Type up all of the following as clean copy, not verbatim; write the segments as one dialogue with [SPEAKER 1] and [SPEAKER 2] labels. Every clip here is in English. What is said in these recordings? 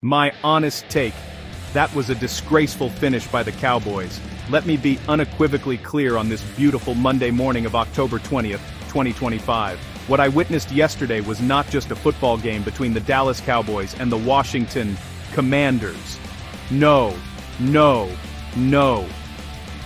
[SPEAKER 1] My honest take, that was a disgraceful finish by the Cowboys. Let me be unequivocally clear on this beautiful Monday morning of October 20th, 2025. What I witnessed yesterday was not just a football game between the Dallas Cowboys and the Washington Commanders. No.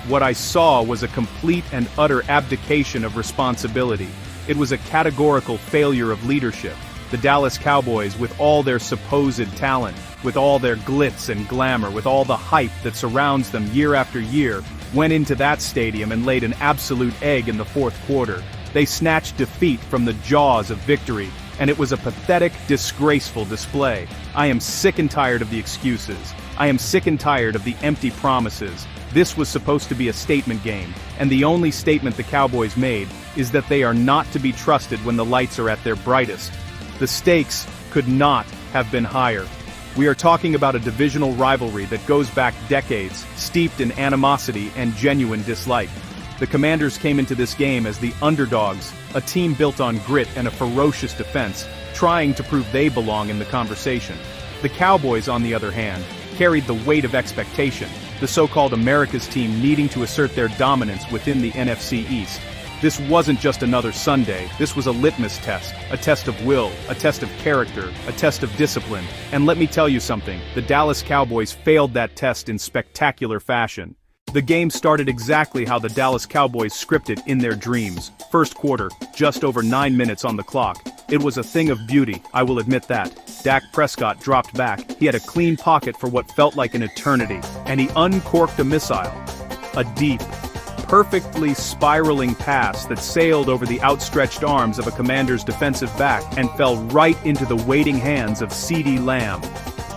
[SPEAKER 1] What I saw was a complete and utter abdication of responsibility. It was a categorical failure of leadership. The Dallas Cowboys, with all their supposed talent, with all their glitz and glamour, with all the hype that surrounds them year after year, went into that stadium and laid an absolute egg in the fourth quarter. They snatched defeat from the jaws of victory, and it was a pathetic, disgraceful display. I am sick and tired of the excuses. I am sick and tired of the empty promises. This was supposed to be a statement game, and the only statement the Cowboys made is that they are not to be trusted when the lights are at their brightest. The stakes could not have been higher. We are talking about a divisional rivalry that goes back decades, steeped in animosity and genuine dislike. The Commanders came into this game as the underdogs, a team built on grit and a ferocious defense, trying to prove they belong in the conversation. The Cowboys, on the other hand, carried the weight of expectation, the so-called America's team needing to assert their dominance within the NFC East. This wasn't just another Sunday, this was a litmus test, a test of will, a test of character, a test of discipline. And let me tell you something, the Dallas Cowboys failed that test in spectacular fashion. The game started exactly how the Dallas Cowboys scripted in their dreams. First quarter, just over 9 minutes on the clock. It was a thing of beauty, I will admit that. Dak Prescott dropped back, he had a clean pocket for what felt like an eternity, and he uncorked a missile. A deep, perfectly spiraling pass that sailed over the outstretched arms of a Commander's defensive back and fell right into the waiting hands of CeeDee Lamb.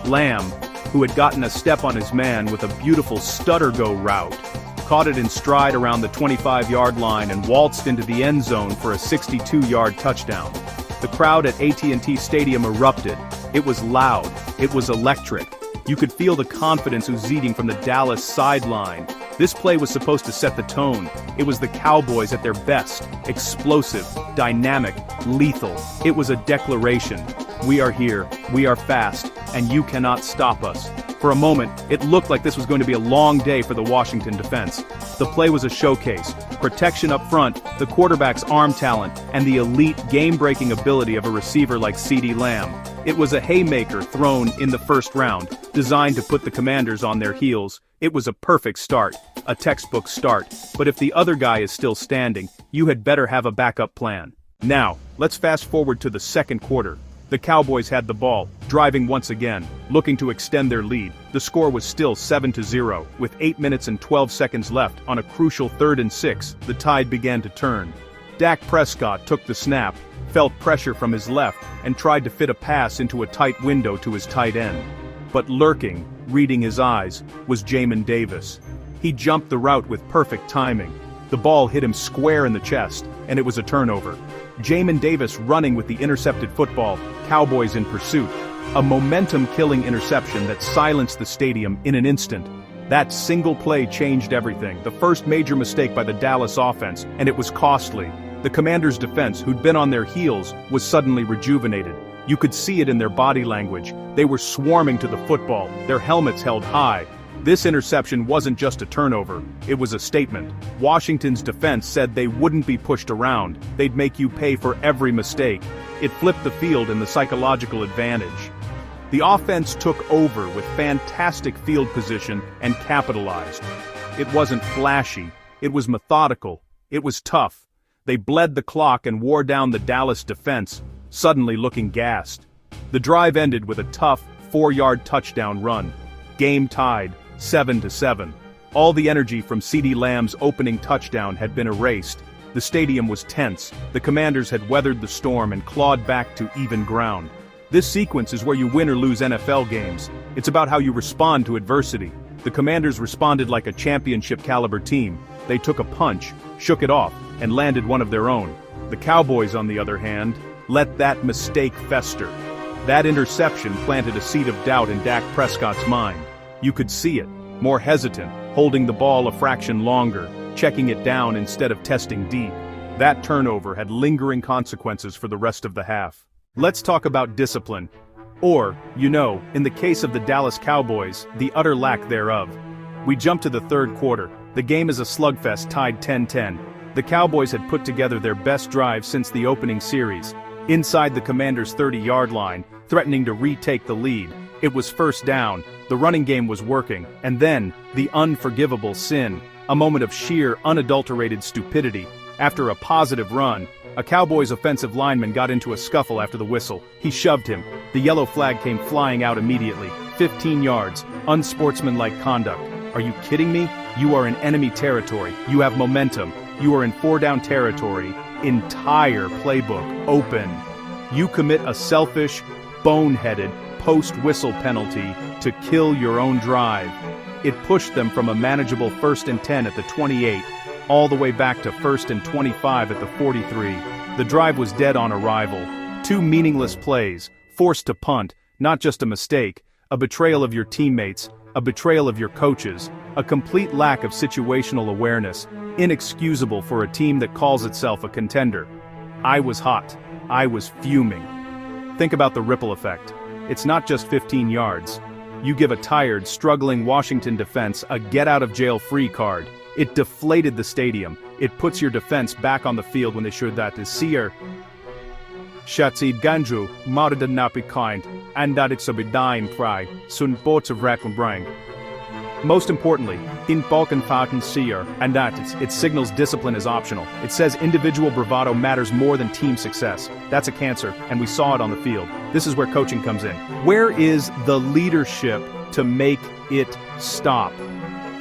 [SPEAKER 1] Lamb, who had gotten a step on his man with a beautiful stutter-go route, caught it in stride around the 25-yard line and waltzed into the end zone for a 62-yard touchdown. The crowd at AT&T Stadium erupted. It was loud. It was electric. You could feel the confidence oozing from the Dallas sideline. This play was supposed to set the tone. It was the Cowboys at their best, explosive, dynamic, lethal. It was a declaration. We are here, we are fast, and you cannot stop us. For a moment, it looked like this was going to be a long day for the Washington defense. The play was a showcase. Protection up front, the quarterback's arm talent, and the elite game-breaking ability of a receiver like CeeDee Lamb. It was a haymaker thrown in the first round, designed to put the Commanders on their heels. It was a perfect start, a textbook start, but if the other guy is still standing, you had better have a backup plan. Now, let's fast forward to the second quarter. The Cowboys had the ball, driving once again, looking to extend their lead. The score was still 7-0, with 8 minutes and 12 seconds left on a crucial 3rd and 6. The tide began to turn. Dak Prescott took the snap, felt pressure from his left, and tried to fit a pass into a tight window to his tight end. But lurking, reading his eyes, was Jamin Davis. He jumped the route with perfect timing. The ball hit him square in the chest, and it was a turnover. Jamin Davis running with the intercepted football, Cowboys in pursuit. A momentum-killing interception that silenced the stadium in an instant. That single play changed everything, the first major mistake by the Dallas offense, and it was costly. The Commanders' defense, who'd been on their heels, was suddenly rejuvenated. You could see it in their body language. They were swarming to the football, their helmets held high. This interception wasn't just a turnover, it was a statement. Washington's defense said they wouldn't be pushed around, they'd make you pay for every mistake. It flipped the field in the psychological advantage. The offense took over with fantastic field position and capitalized. It wasn't flashy, it was methodical, it was tough. They bled the clock and wore down the Dallas defense, suddenly looking gassed. The drive ended with a tough, 4-yard touchdown run. Game tied, 7-7. All the energy from CeeDee Lamb's opening touchdown had been erased. The stadium was tense. The Commanders had weathered the storm and clawed back to even ground. This sequence is where you win or lose NFL games. It's about how you respond to adversity. The Commanders responded like a championship-caliber team. They took a punch, shook it off, and landed one of their own. The Cowboys, on the other hand, let that mistake fester. That interception planted a seed of doubt in Dak Prescott's mind. You could see it, more hesitant, holding the ball a fraction longer, checking it down instead of testing deep. That turnover had lingering consequences for the rest of the half. Let's talk about discipline. Or, in the case of the Dallas Cowboys, the utter lack thereof. We jump to the third quarter. The game is a slugfest tied 10-10. The Cowboys had put together their best drive since the opening series. Inside the Commanders' 30-yard line, threatening to retake the lead, it was first down, the running game was working, and then, the unforgivable sin, a moment of sheer, unadulterated stupidity. After a positive run, a Cowboys offensive lineman got into a scuffle after the whistle. He shoved him. The yellow flag came flying out immediately. 15 yards, unsportsmanlike conduct. Are you kidding me? You are in enemy territory. You have momentum. You are in four-down territory. Entire playbook open. You commit a selfish, boneheaded, post-whistle penalty to kill your own drive. It pushed them from a manageable 1st and 10 at the 28, all the way back to 1st and 25 at the 43. The drive was dead on arrival. 2 meaningless plays, forced to punt, not just a mistake, a betrayal of your teammates, a betrayal of your coaches, a complete lack of situational awareness, inexcusable for a team that calls itself a contender. I was hot. I was fuming. Think about the ripple effect. It's not just 15 yards. You give a tired, struggling Washington defense a get-out-of-jail-free card. It deflated the stadium. It puts your defense back on the field when they should that is seer. Shatsid Ganju, Marada Napi kind, and that it's a bedying cry, sun boats of Racklenbrang. Most importantly, in Balkanfaten seer, and that it signals discipline is optional. It says individual bravado matters more than team success. That's a cancer, and we saw it on the field. This is where coaching comes in. Where is the leadership to make it stop?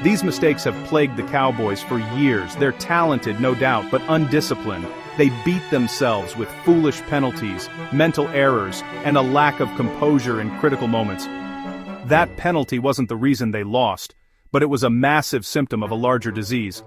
[SPEAKER 1] These mistakes have plagued the Cowboys for years. They're talented, no doubt, but undisciplined. They beat themselves with foolish penalties, mental errors, and a lack of composure in critical moments. That penalty wasn't the reason they lost, but it was a massive symptom of a larger disease.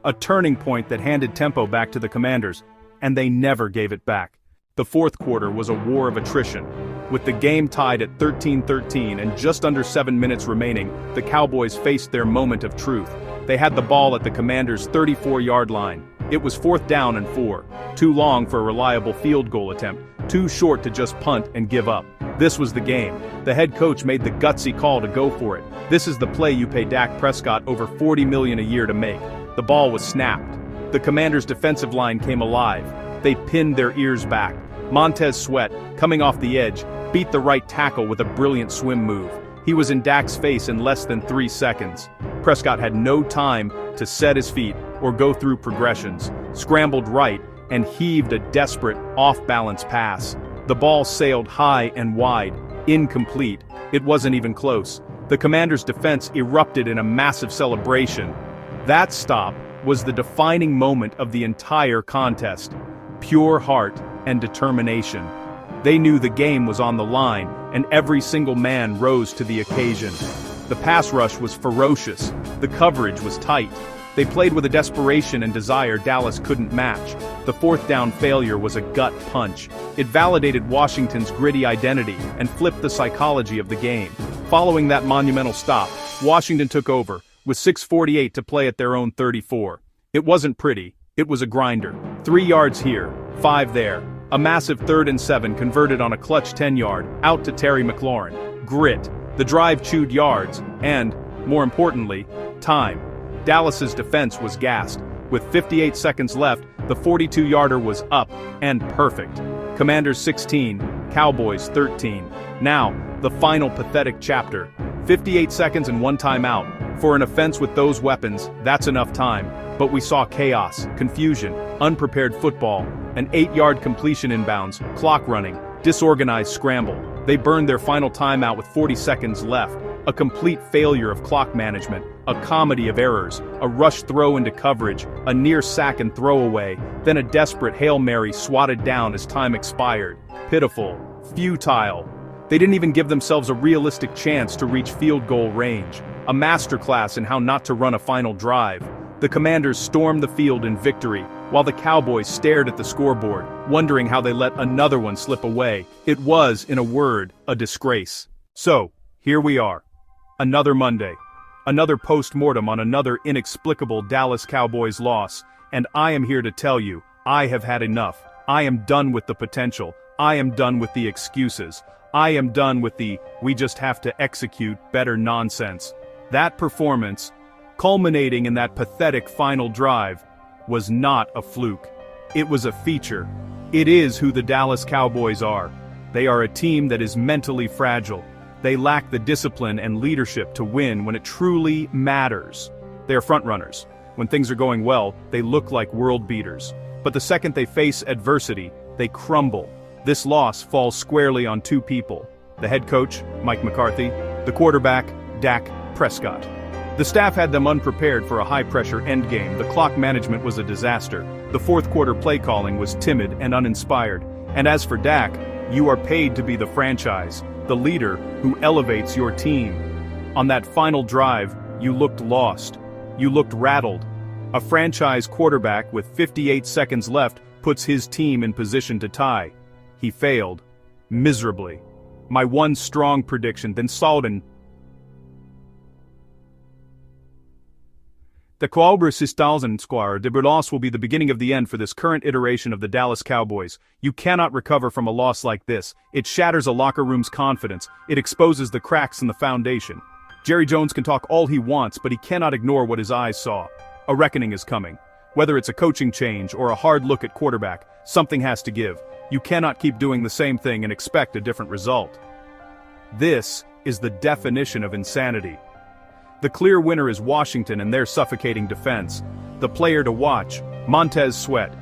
[SPEAKER 1] A turning point that handed tempo back to the Commanders, and they never gave it back. The fourth quarter was a war of attrition. With the game tied at 13-13 and just under 7 minutes remaining, the Cowboys faced their moment of truth. They had the ball at the Commanders' 34-yard line. It was 4th down and 4. Too long for a reliable field goal attempt, too short to just punt and give up. This was the game. The head coach made the gutsy call to go for it. This is the play you pay Dak Prescott over $40 million a year to make. The ball was snapped. The Commanders' defensive line came alive. They pinned their ears back. Montez Sweat, coming off the edge, beat the right tackle with a brilliant swim move. He was in Dak's face in less than 3 seconds. Prescott had no time to set his feet or go through progressions, scrambled right, and heaved a desperate, off-balance pass. The ball sailed high and wide, incomplete. It wasn't even close. The Commanders' defense erupted in a massive celebration. That stop was the defining moment of the entire contest. Pure heart and determination. They knew the game was on the line, and every single man rose to the occasion. The pass rush was ferocious. The coverage was tight. They played with a desperation and desire Dallas couldn't match. The 4th down failure was a gut punch. It validated Washington's gritty identity and flipped the psychology of the game. Following that monumental stop, Washington took over, with 6:48 to play at their own 34. It wasn't pretty. It was a grinder. 3 yards here, 5 there. A massive 3rd and 7 converted on a clutch 10-yard, out to Terry McLaurin. Grit. The drive chewed yards, and, more importantly, time. Dallas's defense was gassed. With 58 seconds left, the 42-yarder was up, and perfect. Commanders 16, Cowboys 13. Now, the final pathetic chapter. 58 seconds and 1 timeout. For an offense with those weapons, that's enough time. But we saw chaos, confusion, unprepared football, an 8-yard completion inbounds, clock running, disorganized scramble. They burned their final timeout with 40 seconds left. A complete failure of clock management, a comedy of errors, a rush throw into coverage, a near sack and throwaway, then a desperate Hail Mary swatted down as time expired. Pitiful, futile. They didn't even give themselves a realistic chance to reach field goal range. A masterclass in how not to run a final drive. The Commanders stormed the field in victory, while the Cowboys stared at the scoreboard, wondering how they let another one slip away. It was, in a word, a disgrace. So, here we are. Another Monday. Another post-mortem on another inexplicable Dallas Cowboys loss, and I am here to tell you, I have had enough. I am done with the potential. I am done with the excuses. I am done with the "we just have to execute better" nonsense. That performance, culminating in that pathetic final drive, was not a fluke. It was a feature. It is who the Dallas Cowboys are. They are a team that is mentally fragile. They lack the discipline and leadership to win when it truly matters. They are frontrunners. When things are going well, they look like world beaters. But the second they face adversity, they crumble. This loss falls squarely on two people: the head coach, Mike McCarthy, the quarterback, Dak Prescott. The staff had them unprepared for a high-pressure endgame. The clock management was a disaster. The fourth quarter play calling was timid and uninspired. And as for Dak, you are paid to be the franchise, the leader who elevates your team. On that final drive, you looked lost. You looked rattled. A franchise quarterback with 58 seconds left puts his team in position to tie. He failed. Miserably. My one strong prediction, then Salden. The Cowboys square de loss will be the beginning of the end for this current iteration of the Dallas Cowboys. You cannot recover from a loss like this. It shatters a locker room's confidence. It exposes the cracks in the foundation. Jerry Jones can talk all he wants, but he cannot ignore what his eyes saw. A reckoning is coming. Whether it's a coaching change or a hard look at quarterback, something has to give. You cannot keep doing the same thing and expect a different result. This is the definition of insanity. The clear winner is Washington and their suffocating defense. The player to watch, Montez Sweat.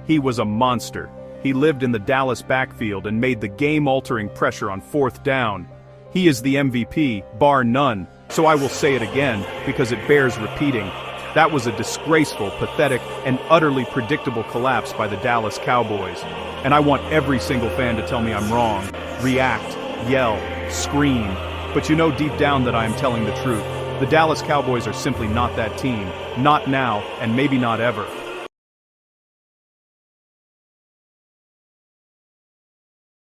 [SPEAKER 1] He was a monster. He lived in the Dallas backfield and made the game-altering pressure on fourth down. He is the MVP, bar none, so I will say it again because it bears repeating. That was a disgraceful, pathetic, and utterly predictable collapse by the Dallas Cowboys. And I want every single fan to tell me I'm wrong, react, yell, scream. But you know deep down that I am telling the truth. The Dallas Cowboys are simply not that team. Not now, and maybe not ever.